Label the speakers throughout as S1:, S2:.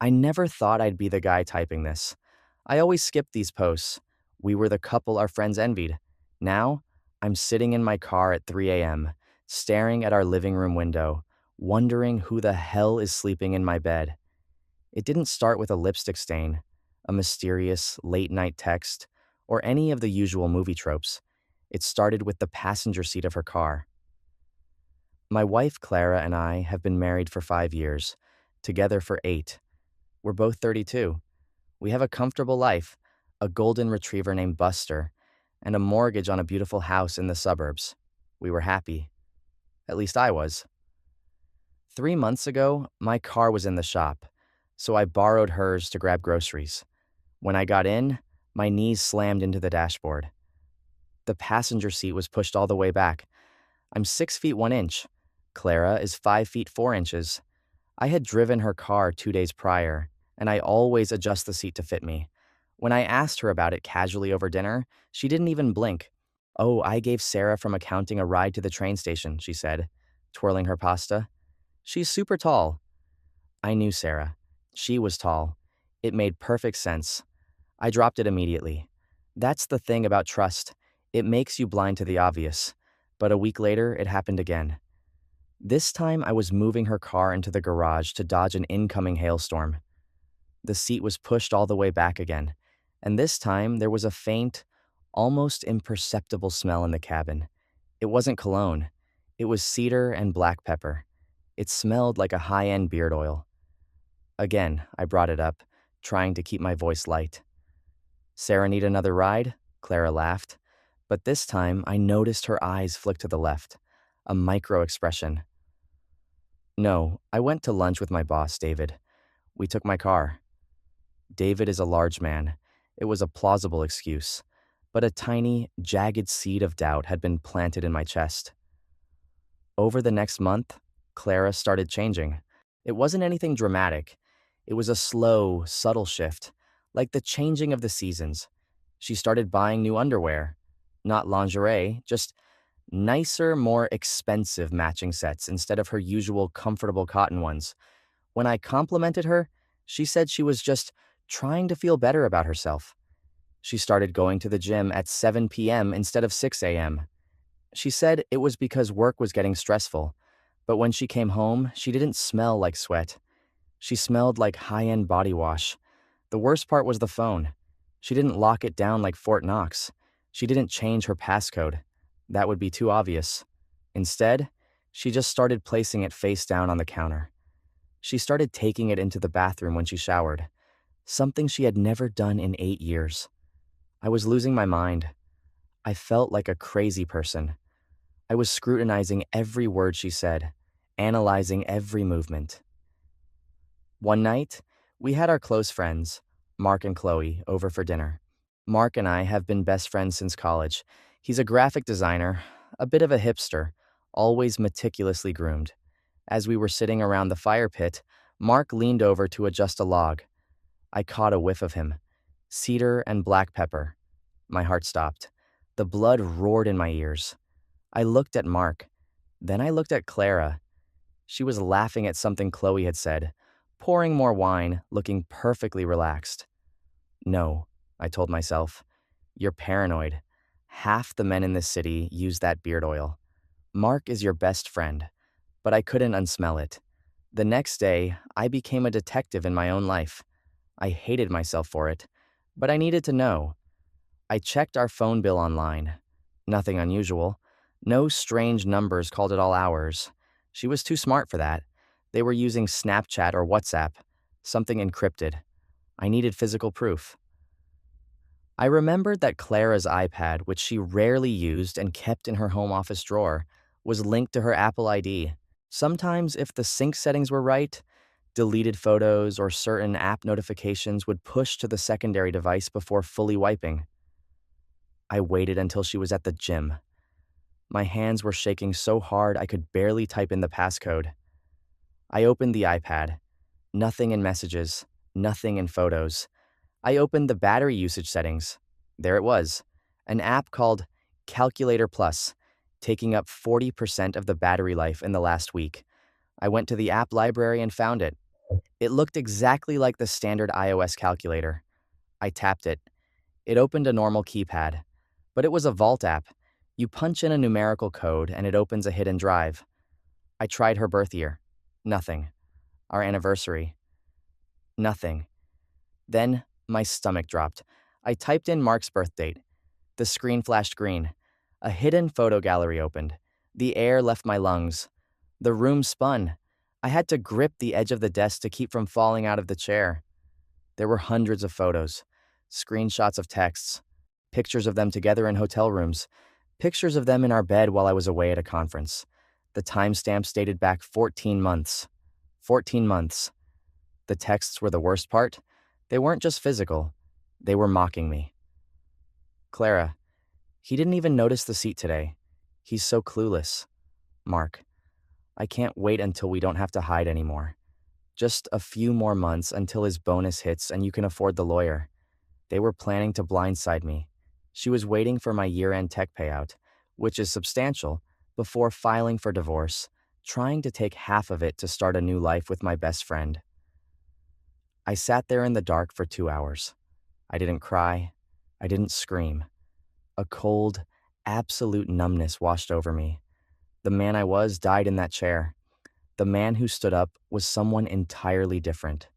S1: I never thought I'd be the guy typing this. I always skipped these posts. We were the couple our friends envied. Now, I'm sitting in my car at 3 a.m., staring at our living room window, wondering who the hell is sleeping in my bed. It didn't start with a lipstick stain, a mysterious late night text, or any of the usual movie tropes. It started with the passenger seat of her car. My wife Clara and I have been married for 5 years, together for 8. We're both 32. We have a comfortable life, a golden retriever named Buster, and a mortgage on a beautiful house in the suburbs. We were happy. At least I was. 3 months ago, my car was in the shop, so I borrowed hers to grab groceries. When I got in, my knees slammed into the dashboard. The passenger seat was pushed all the way back. I'm 6 feet 1 inch. Clara is 5 feet 4 inches. I had driven her car 2 days prior, and I always adjust the seat to fit me. When I asked her about it casually over dinner, she didn't even blink. "Oh, I gave Sarah from accounting a ride to the train station," she said, twirling her pasta. "She's super tall." I knew Sarah. She was tall. It made perfect sense. I dropped it immediately. That's the thing about trust. It makes you blind to the obvious. But a week later, it happened again. This time, I was moving her car into the garage to dodge an incoming hailstorm. The seat was pushed all the way back again, and this time there was a faint, almost imperceptible smell in the cabin. It wasn't cologne. It was cedar and black pepper. It smelled like a high-end beard oil. Again, I brought it up, trying to keep my voice light. "Sarah need another ride?" Clara laughed. But this time, I noticed her eyes flick to the left, a micro-expression. "No, I went to lunch with my boss, David. We took my car." David is a large man. It was a plausible excuse, but a tiny, jagged seed of doubt had been planted in my chest. Over the next month, Clara started changing. It wasn't anything dramatic. It was a slow, subtle shift, like the changing of the seasons. She started buying new underwear. Not lingerie, just nicer, more expensive matching sets instead of her usual comfortable cotton ones. When I complimented her, she said she was just trying to feel better about herself. She started going to the gym at 7 p.m. instead of 6 a.m. She said it was because work was getting stressful, but when she came home, she didn't smell like sweat. She smelled like high-end body wash. The worst part was the phone. She didn't lock it down like Fort Knox. She didn't change her passcode. That would be too obvious. Instead, she just started placing it face down on the counter. She started taking it into the bathroom when she showered, something she had never done in 8 years. I was losing my mind. I felt like a crazy person. I was scrutinizing every word she said, analyzing every movement. One night, we had our close friends, Mark and Chloe, over for dinner. Mark and I have been best friends since college. He's a graphic designer, a bit of a hipster, always meticulously groomed. As we were sitting around the fire pit, Mark leaned over to adjust a log. I caught a whiff of him. Cedar and black pepper. My heart stopped. The blood roared in my ears. I looked at Mark. Then I looked at Clara. She was laughing at something Chloe had said, pouring more wine, looking perfectly relaxed. "No," I told myself. "You're paranoid. Half the men in this city use that beard oil. Mark is your best friend." But I couldn't unsmell it. The next day, I became a detective in my own life. I hated myself for it, but I needed to know. I checked our phone bill online. Nothing unusual. No strange numbers called at all hours. She was too smart for that. They were using Snapchat or WhatsApp, something encrypted. I needed physical proof. I remembered that Clara's iPad, which she rarely used and kept in her home office drawer, was linked to her Apple ID. Sometimes, if the sync settings were right, deleted photos or certain app notifications would push to the secondary device before fully wiping. I waited until she was at the gym. My hands were shaking so hard I could barely type in the passcode. I opened the iPad. Nothing in messages, nothing in photos. I opened the battery usage settings. There it was, an app called Calculator Plus, taking up 40% of the battery life in the last week. I went to the app library and found it. It looked exactly like the standard iOS calculator. I tapped it. It opened a normal keypad, but it was a Vault app. You punch in a numerical code and it opens a hidden drive. I tried her birth year. Nothing. Our anniversary. Nothing. Then, my stomach dropped. I typed in Mark's birth date. The screen flashed green. A hidden photo gallery opened. The air left my lungs. The room spun. I had to grip the edge of the desk to keep from falling out of the chair. There were hundreds of photos, screenshots of texts, pictures of them together in hotel rooms, pictures of them in our bed while I was away at a conference. The timestamps dated back 14 months. 14 months. The texts were the worst part. They weren't just physical, they were mocking me. Clara, he didn't even notice the seat today. He's so clueless. Mark, I can't wait until we don't have to hide anymore. Just a few more months until his bonus hits and you can afford the lawyer. They were planning to blindside me. She was waiting for my year-end tech payout, which is substantial, before filing for divorce, trying to take half of it to start a new life with my best friend. I sat there in the dark for 2 hours. I didn't cry. I didn't scream. A cold, absolute numbness washed over me. The man I was died in that chair. The man who stood up was someone entirely different.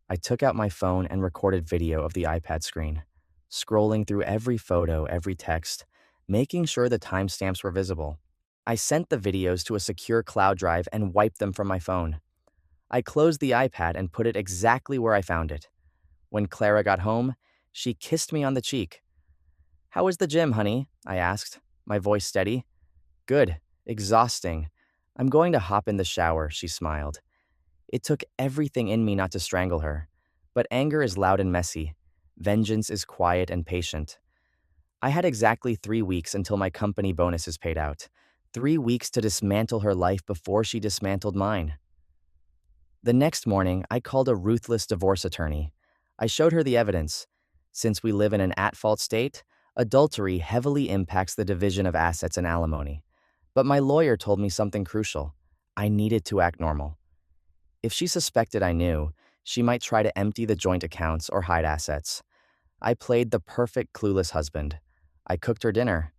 S1: I took out my phone and recorded video of the iPad screen, scrolling through every photo, every text, making sure the timestamps were visible. I sent the videos to a secure cloud drive and wiped them from my phone. I closed the iPad and put it exactly where I found it. When Clara got home, she kissed me on the cheek. "How was the gym, honey?" I asked, my voice steady. "Good. Exhausting. I'm going to hop in the shower," she smiled. It took everything in me not to strangle her. But anger is loud and messy. Vengeance is quiet and patient. I had exactly 3 weeks until my company bonus is paid out. 3 weeks to dismantle her life before she dismantled mine. The next morning, I called a ruthless divorce attorney. I showed her the evidence. Since we live in an at-fault state, adultery heavily impacts the division of assets and alimony. But my lawyer told me something crucial. I needed to act normal. If she suspected I knew, she might try to empty the joint accounts or hide assets. I played the perfect clueless husband. I cooked her dinner.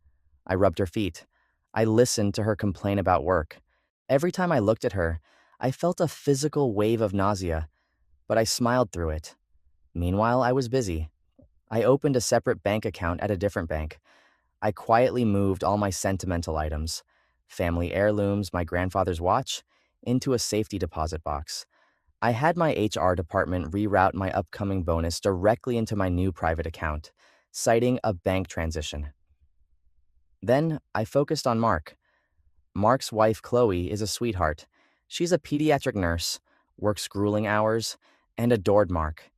S1: I rubbed her feet. I listened to her complain about work. Every time I looked at her, I felt a physical wave of nausea, but I smiled through it. Meanwhile, I was busy. I opened a separate bank account at a different bank. I quietly moved all my sentimental items, family heirlooms, my grandfather's watch, into a safety deposit box. I had my HR department reroute my upcoming bonus directly into my new private account, citing a bank transition. Then I focused on Mark. Mark's wife, Chloe, is a sweetheart. She's a pediatric nurse, works grueling hours, and adored Mark.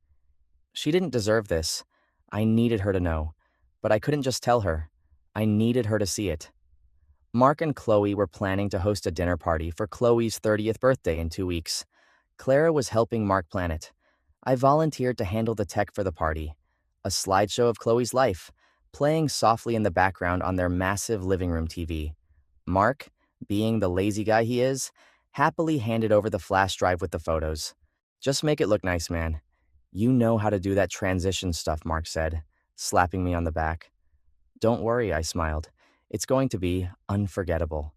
S1: She didn't deserve this. I needed her to know. But I couldn't just tell her. I needed her to see it. Mark and Chloe were planning to host a dinner party for Chloe's 30th birthday in 2 weeks. Clara was helping Mark plan it. I volunteered to handle the tech for the party. A slideshow of Chloe's life, playing softly in the background on their massive living room TV. Mark, being the lazy guy he is, happily handed over the flash drive with the photos. "Just make it look nice, man. You know how to do that transition stuff," Mark said, slapping me on the back. "Don't worry," I smiled. "It's going to be unforgettable."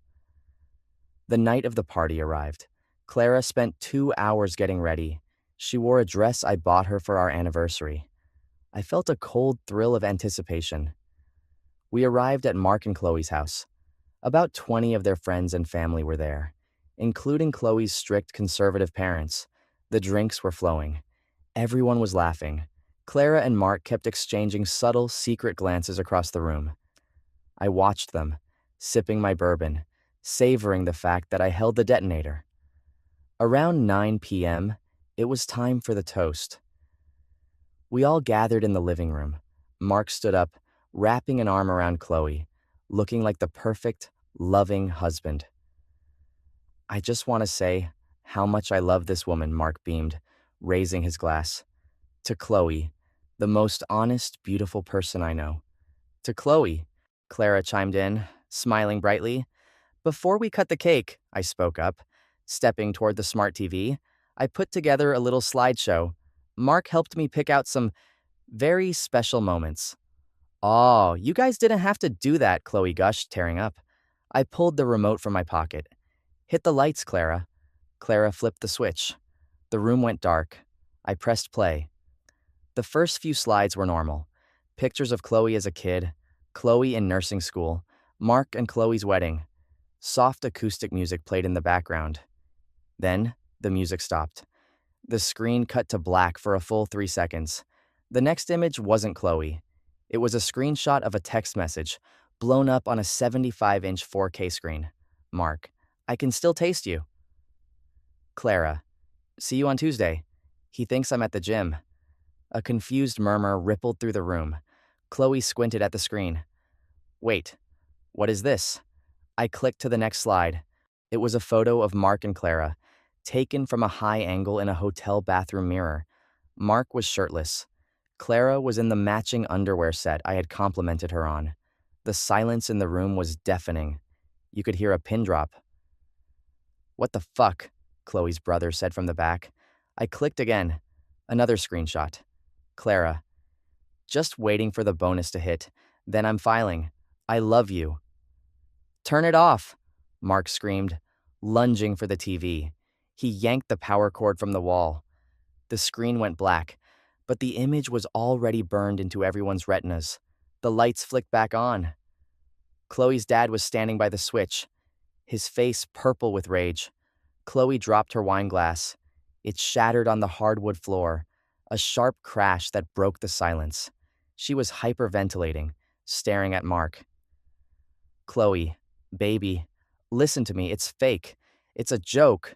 S1: The night of the party arrived. Clara spent 2 hours getting ready. She wore a dress I bought her for our anniversary. I felt a cold thrill of anticipation. We arrived at Mark and Chloe's house. About 20 of their friends and family were there, including Chloe's strict conservative parents. The drinks were flowing. Everyone was laughing. Clara and Mark kept exchanging subtle, secret glances across the room. I watched them, sipping my bourbon, savoring the fact that I held the detonator. Around 9 p.m., it was time for the toast. We all gathered in the living room. Mark stood up, wrapping an arm around Chloe, looking like the perfect, loving husband. "I just want to say how much I love this woman," Mark beamed, raising his glass. "To Chloe, the most honest, beautiful person I know." "To Chloe," Clara chimed in, smiling brightly. "Before we cut the cake," I spoke up, stepping toward the smart TV, I put together a little slideshow. Mark helped me pick out some very special moments. Oh, you guys didn't have to do that, Chloe gushed, tearing up. I pulled the remote from my pocket. Hit the lights, Clara. Clara flipped the switch. The room went dark. I pressed play. The first few slides were normal. Pictures of Chloe as a kid, Chloe in nursing school, Mark and Chloe's wedding. Soft acoustic music played in the background. Then, the music stopped. The screen cut to black for a full 3 seconds. The next image wasn't Chloe. It was a screenshot of a text message, blown up on a 75-inch 4K screen. Mark, I can still taste you. Clara, see you on Tuesday. He thinks I'm at the gym. A confused murmur rippled through the room. Chloe squinted at the screen. Wait, what is this? I clicked to the next slide. It was a photo of Mark and Clara, taken from a high angle in a hotel bathroom mirror. Mark was shirtless. Clara was in the matching underwear set I had complimented her on. The silence in the room was deafening. You could hear a pin drop. What the fuck? Chloe's brother said from the back. I clicked again. Another screenshot. Clara. Just waiting for the bonus to hit. Then I'm filing. I love you. Turn it off, Mark screamed, lunging for the TV. He yanked the power cord from the wall. The screen went black, but the image was already burned into everyone's retinas. The lights flicked back on. Chloe's dad was standing by the switch, his face purple with rage. Chloe dropped her wine glass. It shattered on the hardwood floor, a sharp crash that broke the silence. She was hyperventilating, staring at Mark. Chloe, baby, listen to me, it's fake. It's a joke.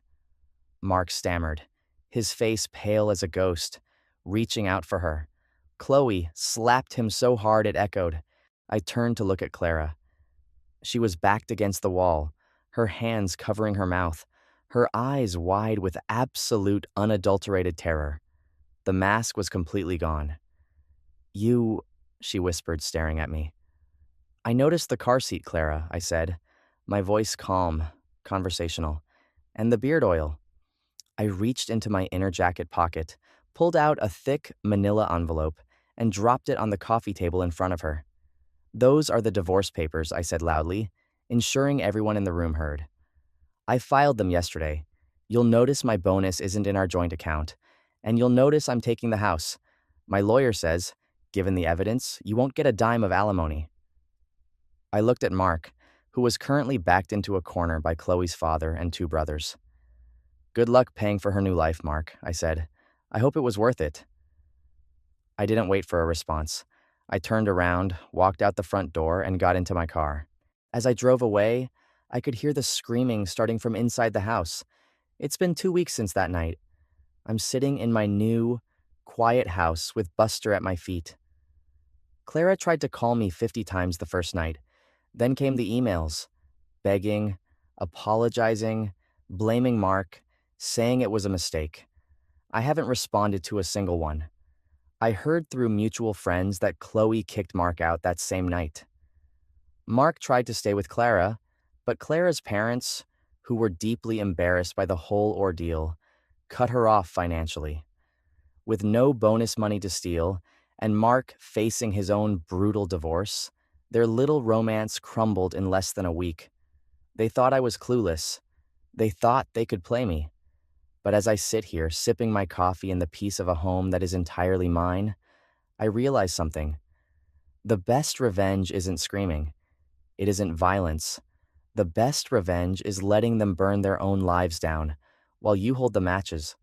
S1: Mark stammered, his face pale as a ghost, reaching out for her. Chloe slapped him so hard it echoed. I turned to look at Clara. She was backed against the wall, her hands covering her mouth, her eyes wide with absolute unadulterated terror. The mask was completely gone. You, she whispered, staring at me. I noticed the car seat, Clara, I said, my voice calm, conversational, and the beard oil. I reached into my inner jacket pocket, pulled out a thick manila envelope, and dropped it on the coffee table in front of her. Those are the divorce papers, I said loudly, ensuring everyone in the room heard. I filed them yesterday. You'll notice my bonus isn't in our joint account, and you'll notice I'm taking the house. My lawyer says, given the evidence, you won't get a dime of alimony. I looked at Mark, who was currently backed into a corner by Chloe's father and 2 brothers. Good luck paying for her new life, Mark, I said. I hope it was worth it. I didn't wait for a response. I turned around, walked out the front door, and got into my car. As I drove away, I could hear the screaming starting from inside the house. It's been 2 weeks since that night. I'm sitting in my new, quiet house with Buster at my feet. Clara tried to call me 50 times the first night. Then came the emails, begging, apologizing, blaming Mark, saying it was a mistake. I haven't responded to a single one. I heard through mutual friends that Chloe kicked Mark out that same night. Mark tried to stay with Clara, but Clara's parents, who were deeply embarrassed by the whole ordeal, cut her off financially. With no bonus money to steal, and Mark facing his own brutal divorce, their little romance crumbled in less than a week. They thought I was clueless. They thought they could play me. But as I sit here, sipping my coffee in the peace of a home that is entirely mine, I realize something. The best revenge isn't screaming. It isn't violence. The best revenge is letting them burn their own lives down, while you hold the matches.